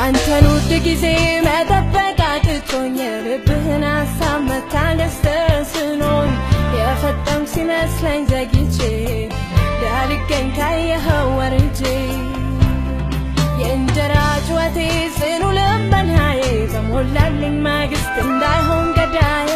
ያንተን ውድ ጊዜ መጠበቅ አቅቶኝ ልብህን ሀሳብ መታደስ ተስኖኝ የፈጠንኩ ሲመስለኝ ዘግይቼ ዳልገኝ ካየኸው ወርጄ የእንጀራ ጩኸቴ ጽኑ ልመናዬ በሞላልኝ ማግስት እንዳይሆን ገዳዬ